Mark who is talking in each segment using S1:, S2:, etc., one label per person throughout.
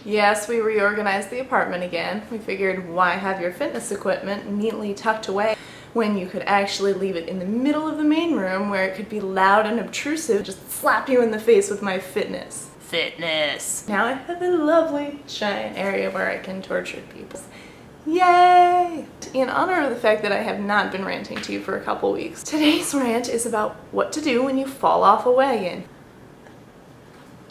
S1: Yes, we reorganized the apartment again. We figured, why have your fitness equipment neatly tucked away when you could actually leave it in the middle of the main room where it could be loud and obtrusive, just slap you in the face with my fitness. Now I have a lovely giant area where I can torture people. Yay! In honor of the fact that I have not been ranting to you for a couple weeks, today's rant is about what to do when you fall off a wagon.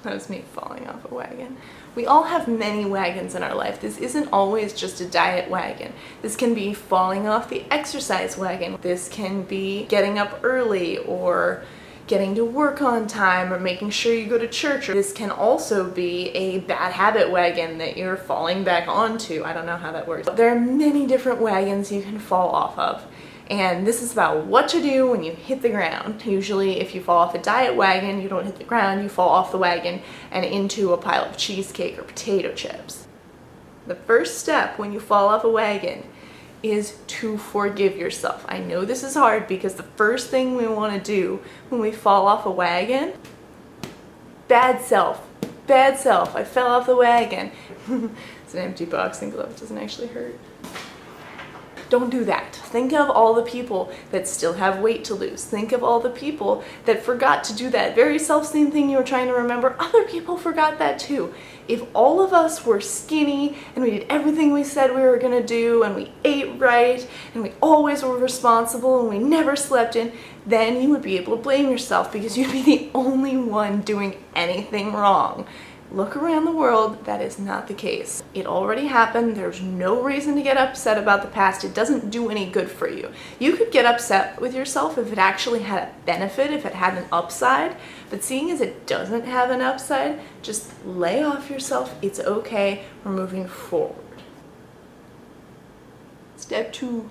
S1: That was me falling off a wagon. We all have many wagons in our life. This isn't always just a diet wagon. This can be falling off the exercise wagon. This can be getting up early or getting to work on time or making sure you go to church. This can also be a bad habit wagon that you're falling back onto. I don't know how that works. There are many different wagons you can fall off of. And this is about what to do when you hit the ground. Usually if you fall off a diet wagon, you don't hit the ground, you fall off the wagon and into a pile of cheesecake or potato chips. The first step when you fall off a wagon is to forgive yourself. I know this is hard because the first thing we want to do when we fall off a wagon, bad self, I fell off the wagon. It's an empty boxing glove, it doesn't actually hurt. Don't do that. Think of all the people that still have weight to lose. Think of all the people that forgot to do that very self-same thing you were trying to remember. Other people forgot that too. If all of us were skinny and we did everything we said we were gonna do and we ate right and we always were responsible and we never slept in, then you would be able to blame yourself because you'd be the only one doing anything wrong. Look around the world, that is not the case. It already happened, there's no reason to get upset about the past, it doesn't do any good for you. You could get upset with yourself if it actually had a benefit, if it had an upside, but seeing as it doesn't have an upside, just lay off yourself, it's okay, we're moving forward. Step two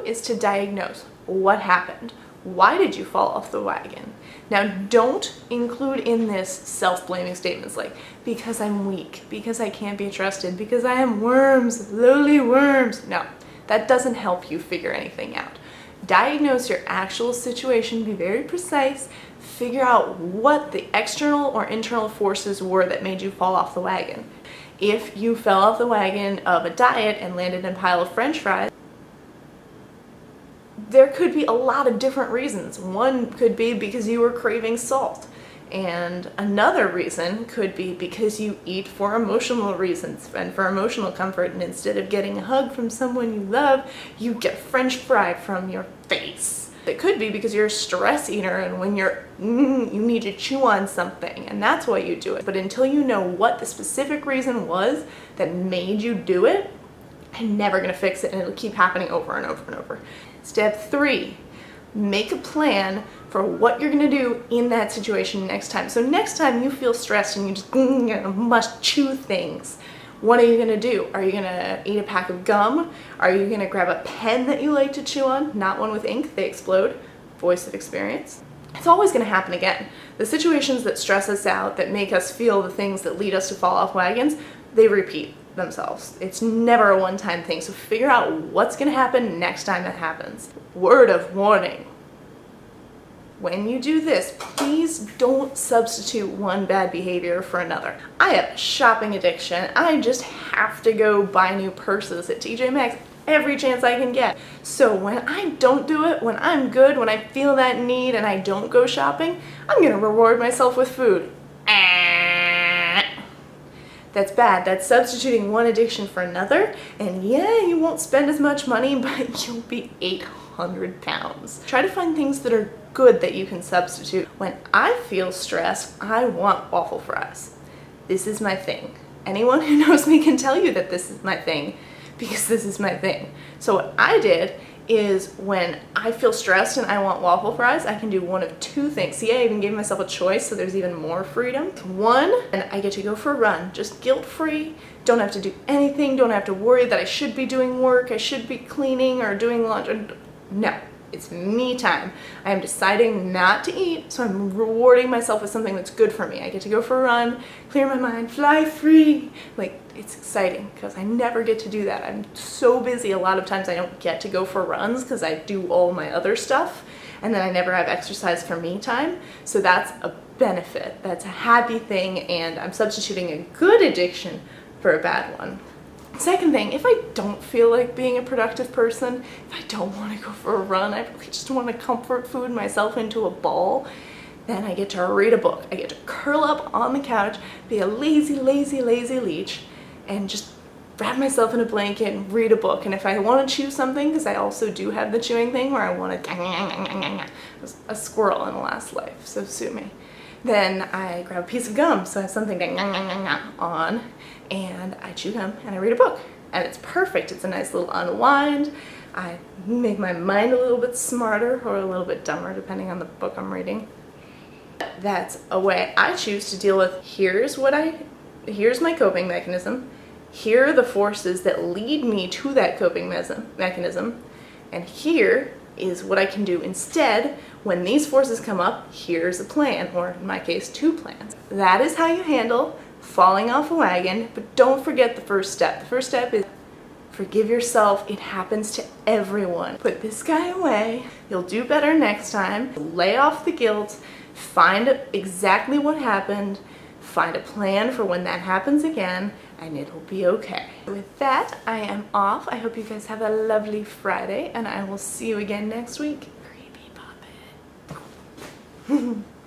S1: is to diagnose what happened. Why did you fall off the wagon? Now, don't include in this self-blaming statements like, because I'm weak, because I can't be trusted, because I am worms, lowly worms. No, that doesn't help you figure anything out. Diagnose your actual situation, be very precise, figure out what the external or internal forces were that made you fall off the wagon. If you fell off the wagon of a diet and landed in a pile of French fries, there could be a lot of different reasons. One could be because you were craving salt, and another reason could be because you eat for emotional reasons and for emotional comfort, and instead of getting a hug from someone you love, you get French fry from your face. It could be because you're a stress eater and when you need to chew on something and that's why you do it. But until you know what the specific reason was that made you do it, you're never gonna fix it and it'll keep happening over and over and over. Step 3, make a plan for what you're gonna do in that situation next time. So next time you feel stressed and you just must chew things, what are you gonna do? Are you gonna eat a pack of gum? Are you gonna grab a pen that you like to chew on? Not one with ink, they explode. Voice of experience. It's always gonna happen again. The situations that stress us out, that make us feel the things that lead us to fall off wagons, they repeat themselves. It's never a one-time thing, so figure out what's gonna happen next time that happens. Word of warning. When you do this, please don't substitute one bad behavior for another. I have a shopping addiction. I just have to go buy new purses at TJ Maxx every chance I can get. So when I don't do it, when I'm good, when I feel that need and I don't go shopping, I'm gonna reward myself with food. That's bad. That's substituting one addiction for another, and yeah, you won't spend as much money, but you'll be 800 pounds. Try to find things that are good that you can substitute. When I feel stressed, I want waffle fries. This is my thing. Anyone who knows me can tell you that this is my thing, because this is my thing. So what I did is when I feel stressed and I want waffle fries, I can do one of two things. See, I even gave myself a choice, so there's even more freedom. One, and I get to go for a run, just guilt-free, don't have to do anything, don't have to worry that I should be doing work, I should be cleaning or doing laundry. No, it's me time. I am deciding not to eat, so I'm rewarding myself with something that's good for me. I get to go for a run, clear my mind, fly free. Like, it's exciting because I never get to do that. I'm so busy a lot of times I don't get to go for runs because I do all my other stuff. and then I never have exercise for me time. So that's a benefit. That's a happy thing, and I'm substituting a good addiction for a bad one. Second thing, if I don't feel like being a productive person, if I don't want to go for a run, I really just want to comfort food myself into a ball, then I get to read a book. I get to curl up on the couch, be a lazy, lazy, lazy leech, and just wrap myself in a blanket and read a book. And if I want to chew something, because I also do have the chewing thing where I want to a squirrel in a last life, so sue me. Then I grab a piece of gum, so I have something to on, and I chew gum and I read a book. And it's perfect. It's a nice little unwind. I make my mind a little bit smarter or a little bit dumber, depending on the book I'm reading. That's a way I choose to deal with here's my coping mechanism. Here are the forces that lead me to that coping mechanism, and here is what I can do instead. When these forces come up, here's a plan, or in my case, 2 plans. That is how you handle falling off a wagon, but don't forget the first step. The first step is forgive yourself. It happens to everyone. Put this guy away. You'll do better next time. Lay off the guilt. Find exactly what happened. Find a plan for when that happens again, and it'll be okay. With that, I am off. I hope you guys have a lovely Friday, and I will see you again next week. Creepy puppet.